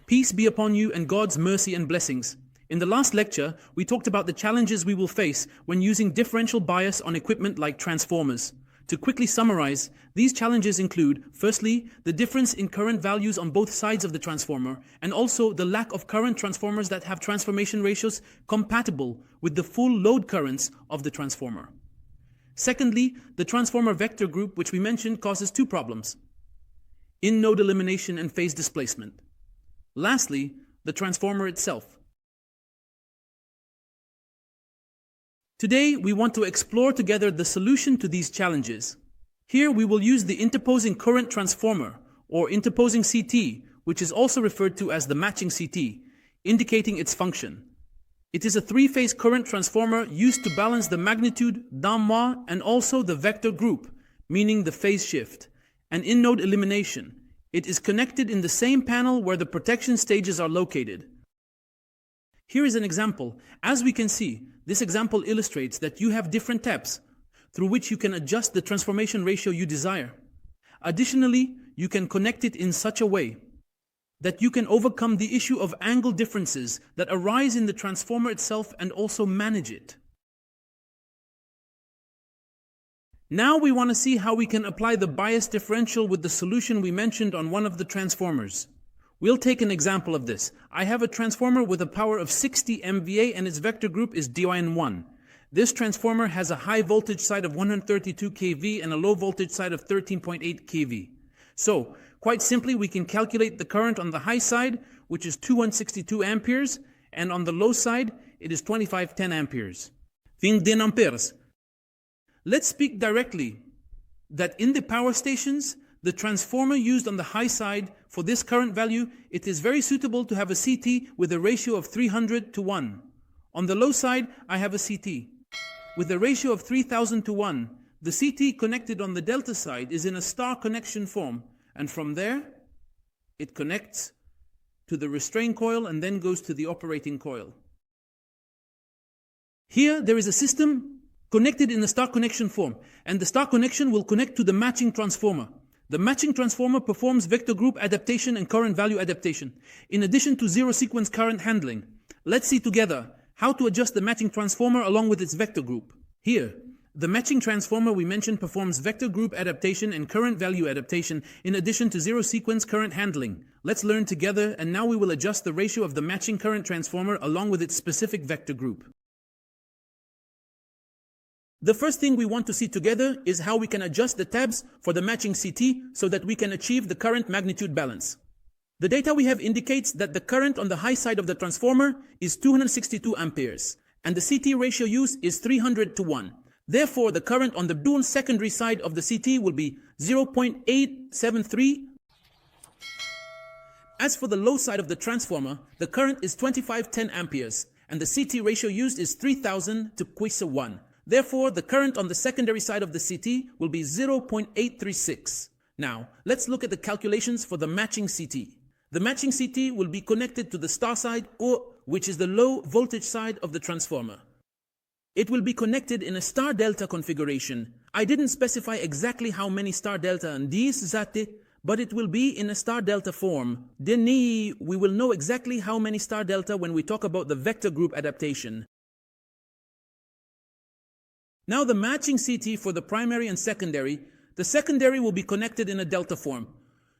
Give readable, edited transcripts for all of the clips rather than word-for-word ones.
Peace be upon you and God's mercy and blessings. In the last lecture, we talked about the challenges we will face when using differential bias on equipment like transformers. To quickly summarize, these challenges include, firstly, the difference in current values on both sides of the transformer, and also the lack of current transformers that have transformation ratios compatible with the full load currents of the transformer. Secondly, the transformer vector group, which we mentioned, causes two problems: in-node elimination and phase displacement. Lastly, the transformer itself. Today, we want to explore together the solution to these challenges. Here, we will use the interposing current transformer, or interposing CT, which is also referred to as the matching CT, indicating its function. It is a three-phase current transformer used to balance the magnitude, d'enmoi, and also the vector group, meaning the phase shift, and in-node elimination. It is connected in the same panel where the protection stages are located. Here is an example. As we can see, this example illustrates that you have different taps through which you can adjust the transformation ratio you desire. Additionally, you can connect it in such a way that you can overcome the issue of angle differences that arise in the transformer itself and also manage it. Now we want to see how we can apply the bias differential with the solution we mentioned on one of the transformers. We'll take an example of this. I have a transformer with a power of 60 MVA and its vector group is DIN1. This transformer has a high voltage side of 132 kV and a low voltage side of 13.8 kV. So, quite simply, we can calculate the current on the high side, which is 2162 amperes, and on the low side, it is 2510 amperes. 20 amperes. Let's speak directly that in the power stations, the transformer used on the high side for this current value, it is very suitable to have a CT with a ratio of 300:1. On the low side, I have a CT with a ratio of 3000:1. The CT connected on the delta side is in a star connection form, and from there, it connects to the restraint coil and then goes to the operating coil. Here, there is a system connected in a star connection form, and the star connection will connect to the matching transformer. The matching transformer performs vector group adaptation and current value adaptation, in addition to zero sequence current handling. Let's see together how to adjust the matching transformer along with its vector group. Here, the matching transformer we mentioned performs vector group adaptation and current value adaptation in addition to zero sequence current handling. Let's learn together, and now we will adjust the ratio of the matching current transformer along with its specific vector group. The first thing we want to see together is how we can adjust the tabs for the matching CT so that we can achieve the current magnitude balance. The data we have indicates that the current on the high side of the transformer is 262 amperes, and the CT ratio used is 300:1. Therefore, the current on the dual secondary side of the CT will be 0.873. As for the low side of the transformer, the current is 2510 amperes, and the CT ratio used is 3000:1. Therefore, the current on the secondary side of the CT will be 0.836. Now, let's look at the calculations for the matching CT. The matching CT will be connected to the star side, which is the low voltage side of the transformer. It will be connected in a star delta configuration. I didn't specify exactly how many star delta and these, but it will be in a star delta form. Then we will know exactly how many star delta when we talk about the vector group adaptation. Now the matching CT for the primary and secondary, the secondary will be connected in a delta form.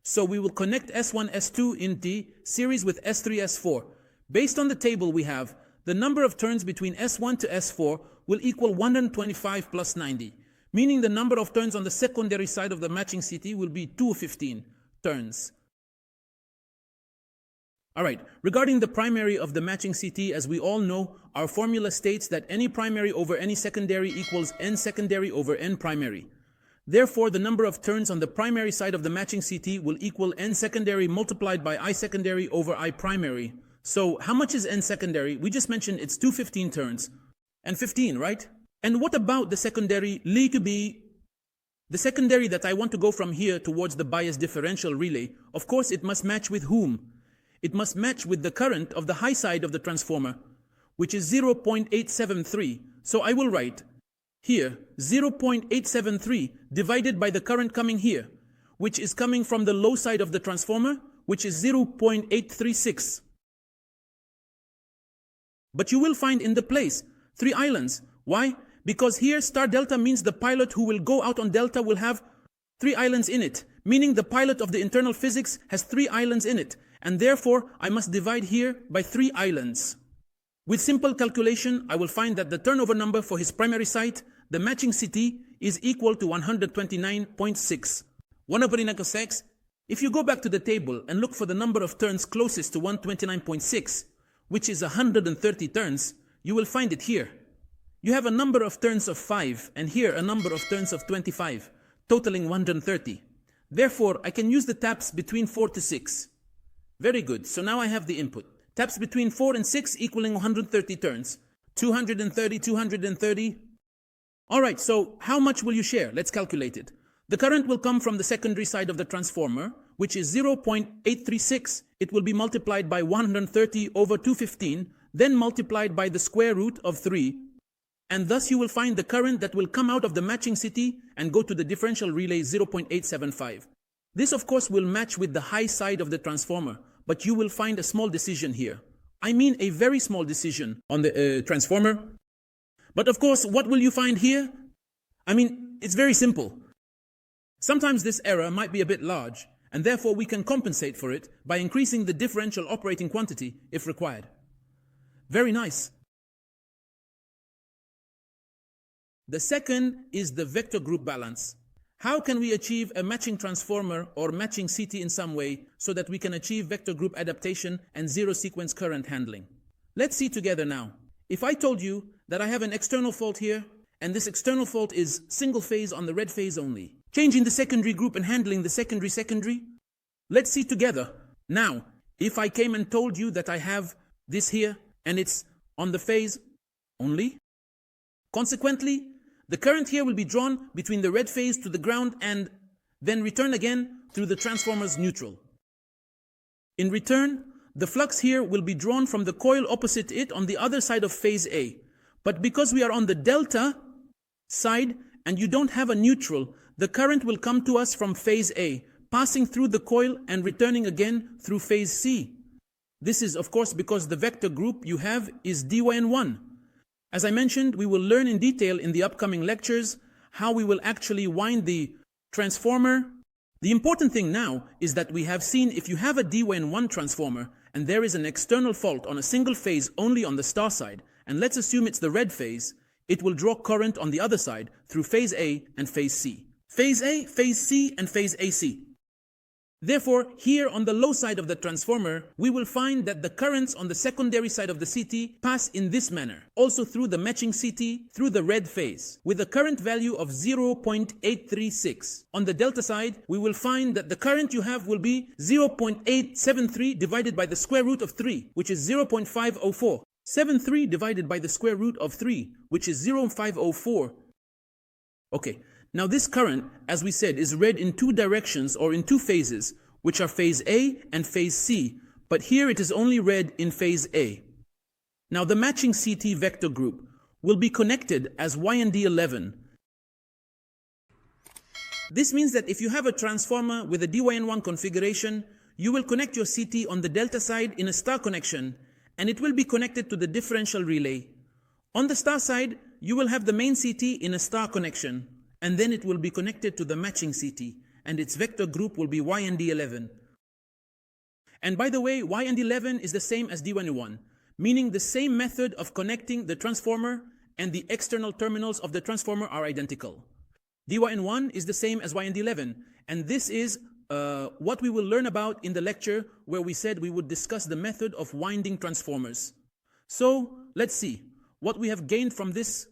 So we will connect S1, S2 in D series with S3, S4. Based on the table we have, the number of turns between S1 to S4 will equal 125 plus 90, meaning the number of turns on the secondary side of the matching CT will be 215 turns. Alright, regarding the primary of the matching CT, as we all know, our formula states that any primary over any secondary equals n secondary over n primary. Therefore, the number of turns on the primary side of the matching CT will equal n secondary multiplied by I secondary over I primary. So, how much is n secondary? We just mentioned it's 215 turns. And 15, right? And what about the secondary the secondary that I want to go from here towards the bias differential relay? Of course, it must match with whom? It must match with the current of the high side of the transformer, which is 0.873. So I will write here 0.873 divided by the current coming here, which is coming from the low side of the transformer, which is 0.836. But you will find in the place 3 islands. Why? Because here star delta means the pilot who will go out on delta will have 3 islands in it, meaning the pilot of the internal physics has 3 islands in it, and therefore I must divide here by 3 islands. With simple calculation, I will find that the turnover number for his primary site, the matching CT, is equal to 129.6. 1/6. If you go back to the table and look for the number of turns closest to 129.6, which is 130 turns, you will find it here. You have a number of turns of 5, and here a number of turns of 25, totaling 130. Therefore, I can use the taps between 4 to 6. Very good, so now I have the input. Taps between 4 and 6 equaling 130 turns. 230, 230. Alright, so how much will you share? Let's calculate it. The current will come from the secondary side of the transformer, which is 0.836. It will be multiplied by 130 over 215, then multiplied by the square root of 3. And thus you will find the current that will come out of the matching CT and go to the differential relay 0.875. This of course will match with the high side of the transformer, but you will find a small decision here. I mean a very small decision on the transformer. But of course, what will you find here? I mean, it's very simple. Sometimes this error might be a bit large, and therefore we can compensate for it by increasing the differential operating quantity if required. Very nice. The second is the vector group balance. How can we achieve a matching transformer or matching CT in some way so that we can achieve vector group adaptation and zero sequence current handling? Let's see together now. If I told you that I have an external fault here, and this external fault is single phase on the red phase only, changing the secondary group and handling the secondary, let's see together. Now, if I came and told you that I have this here, and it's on the phase only, consequently, the current here will be drawn between the red phase to the ground and then return again through the transformer's neutral. In return, the flux here will be drawn from the coil opposite it on the other side of phase A. But because we are on the delta side and you don't have a neutral, the current will come to us from phase A, passing through the coil and returning again through phase C. This is of course because the vector group you have is dyn1. As I mentioned, we will learn in detail in the upcoming lectures how we will actually wind the transformer. The important thing now is that we have seen if you have a dyn1 transformer and there is an external fault on a single phase only on the star side, and let's assume it's the red phase, it will draw current on the other side through phase A and phase C. Phase A, phase C, and phase AC. Therefore, here on the low side of the transformer, we will find that the currents on the secondary side of the CT pass in this manner, also through the matching CT, through the red phase, with a current value of 0.836. On the delta side, we will find that the current you have will be 0.873 divided by the square root of 3, which is 0.504. 73 divided by the square root of 3, which is 0.504. Okay. Now this current, as we said, is read in 2 directions or in 2 phases, which are phase A and phase C, but here it is only read in phase A. Now the matching CT vector group will be connected as YND11. This means that if you have a transformer with a dyn1 configuration, you will connect your CT on the delta side in a star connection, and it will be connected to the differential relay. On the star side, you will have the main CT in a star connection, and then it will be connected to the matching CT, and its vector group will be YND11. And by the way, YND11 is the same as dyn1, meaning the same method of connecting the transformer and the external terminals of the transformer are identical. dyn1 is the same as YND11, and this is what we will learn about in the lecture where we said we would discuss the method of winding transformers. So, let's see what we have gained from this.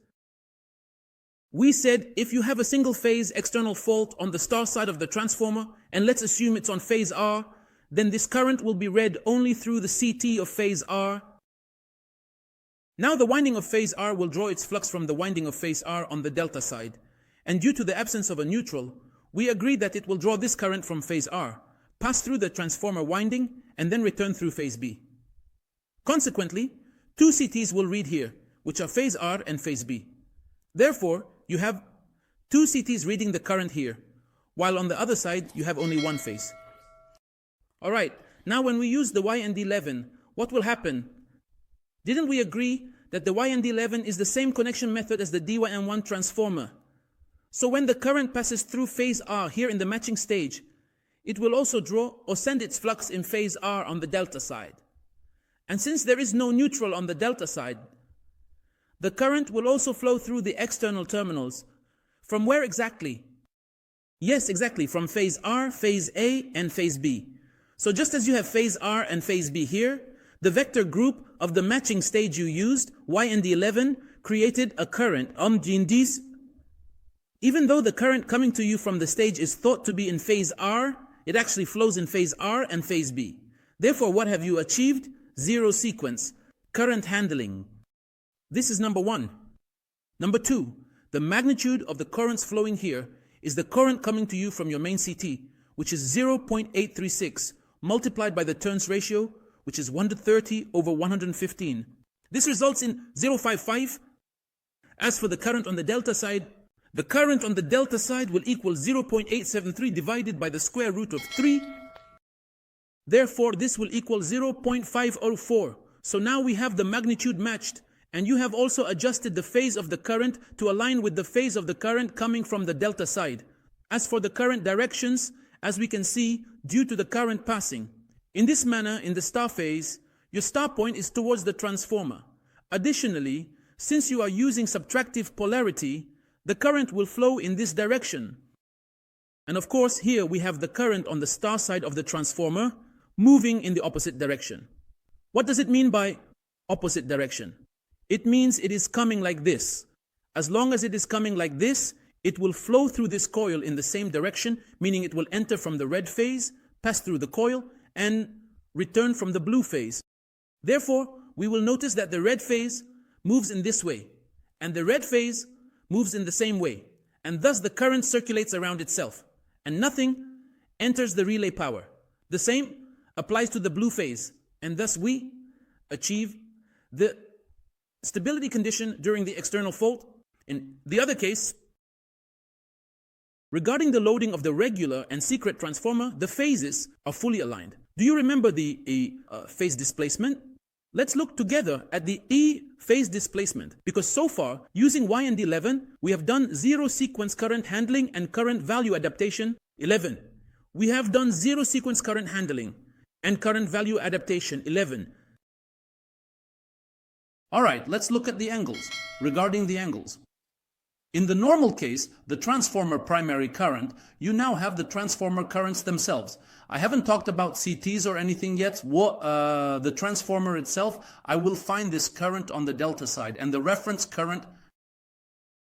We said if you have a single phase external fault on the star side of the transformer, and let's assume it's on phase R, then this current will be read only through the CT of phase R. Now the winding of phase R will draw its flux from the winding of phase R on the delta side, and due to the absence of a neutral, we agree that it will draw this current from phase R, pass through the transformer winding, and then return through phase B. Consequently, 2 CTs will read here, which are phase R and phase B. Therefore, you have two CTs reading the current here, while on the other side you have only one phase. Alright, now when we use the YND11, what will happen? Didn't we agree that the YND11 is the same connection method as the DYN1 transformer? So when the current passes through phase R here in the matching stage, it will also draw or send its flux in phase R on the delta side. And since there is no neutral on the delta side, the current will also flow through the external terminals. From where exactly? Yes, exactly, from phase R, phase A, and phase B. So just as you have phase R and phase B here, the vector group of the matching stage you used, YND11, created a current, GNDs. Even though the current coming to you from the stage is thought to be in phase R, it actually flows in phase R and phase B. Therefore, what have you achieved? Zero sequence, current handling. This is number one. Number two, the magnitude of the currents flowing here is the current coming to you from your main CT, which is 0.836 multiplied by the turns ratio, which is 1 to 30 over 115. This results in 0.55. As for the current on the delta side, the current on the delta side will equal 0.873 divided by the square root of 3. Therefore, this will equal 0.504. So now we have the magnitude matched, and you have also adjusted the phase of the current to align with the phase of the current coming from the delta side. As for the current directions, as we can see, due to the current passing, in this manner, in the star phase, your star point is towards the transformer. Additionally, since you are using subtractive polarity, the current will flow in this direction. And of course, here we have the current on the star side of the transformer moving in the opposite direction. What does it mean by opposite direction? It means it is coming like this. As long as it is coming like this, it will flow through this coil in the same direction, meaning it will enter from the red phase, pass through the coil, and return from the blue phase. Therefore, we will notice that the red phase moves in this way, and the red phase moves in the same way, and thus the current circulates around itself, and nothing enters the relay power. The same applies to the blue phase, and thus we achieve the stability condition during the external fault. In the other case, regarding the loading of the regular and secret transformer, the phases are fully aligned. Do you remember the phase displacement? Let's look together at the E phase displacement, because so far, using YND11, we have done zero sequence current handling and current value adaptation. 11. We have done zero sequence current handling and current value adaptation. 11. All right, let's look at the angles. Regarding the angles, in the normal case, the transformer primary current, you now have the transformer currents themselves. I haven't talked about CTs or anything yet. The transformer itself, I will find this current on the delta side and the reference current.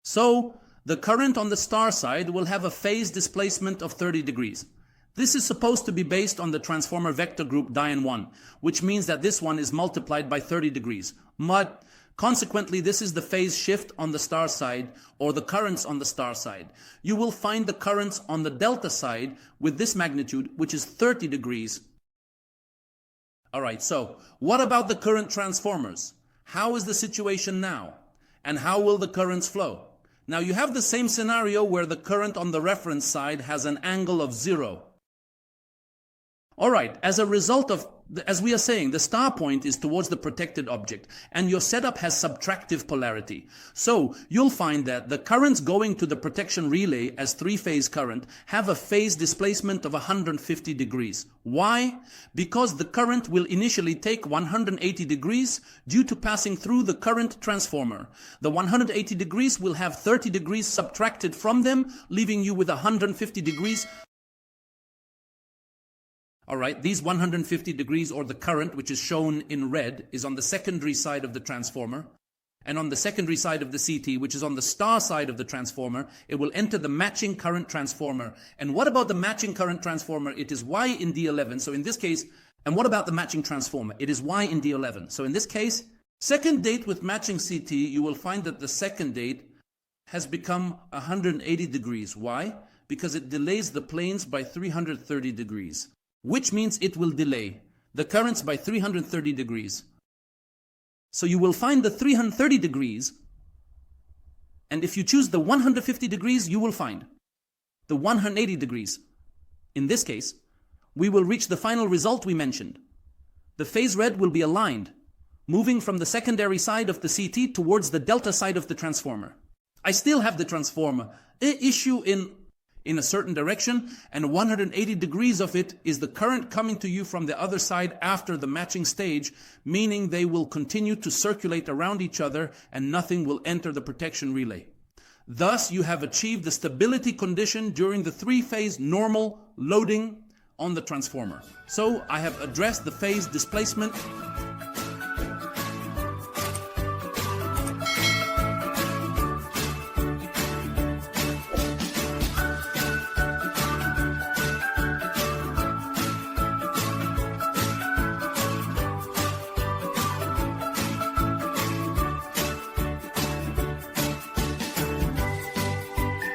So the current on the star side will have a phase displacement of 30 degrees. This is supposed to be based on the transformer vector group DYN1, which means that this one is multiplied by 30 degrees. But consequently, this is the phase shift on the star side, or the currents on the star side. You will find the currents on the delta side with this magnitude, which is 30 degrees. Alright, so what about the current transformers? How is the situation now? And how will the currents flow? Now you have the same scenario where the current on the reference side has an angle of 0. Alright, as a result of, as we are saying, the star point is towards the protected object, and your setup has subtractive polarity. So you'll find that the currents going to the protection relay as three-phase current have a phase displacement of 150 degrees. Why? Because the current will initially take 180 degrees due to passing through the current transformer. The 180 degrees will have 30 degrees subtracted from them, leaving you with 150 degrees. Alright, these 150 degrees, or the current, which is shown in red, is on the secondary side of the transformer. And on the secondary side of the CT, which is on the star side of the transformer, it will enter the matching current transformer. And what about the matching current transformer? It is Y in D11. So in this case, and what about the matching transformer? It is Y in D11. So in this case, second date with matching CT, you will find that the second date has become 180 degrees. Why? Because it delays the planes by 330 degrees. Which means it will delay the currents by 330 degrees. So you will find the 330 degrees And if you choose the 150 degrees, you will find the 180 degrees. In this case, we will reach the final result we mentioned. The phase red will be aligned, moving from the secondary side of the CT towards the delta side of the transformer. I still have the transformer issue in a certain direction, and 180 degrees of it is the current coming to you from the other side after the matching stage, meaning they will continue to circulate around each other and nothing will enter the protection relay. Thus, you have achieved the stability condition during the three-phase normal loading on the transformer. So, I have addressed the phase displacement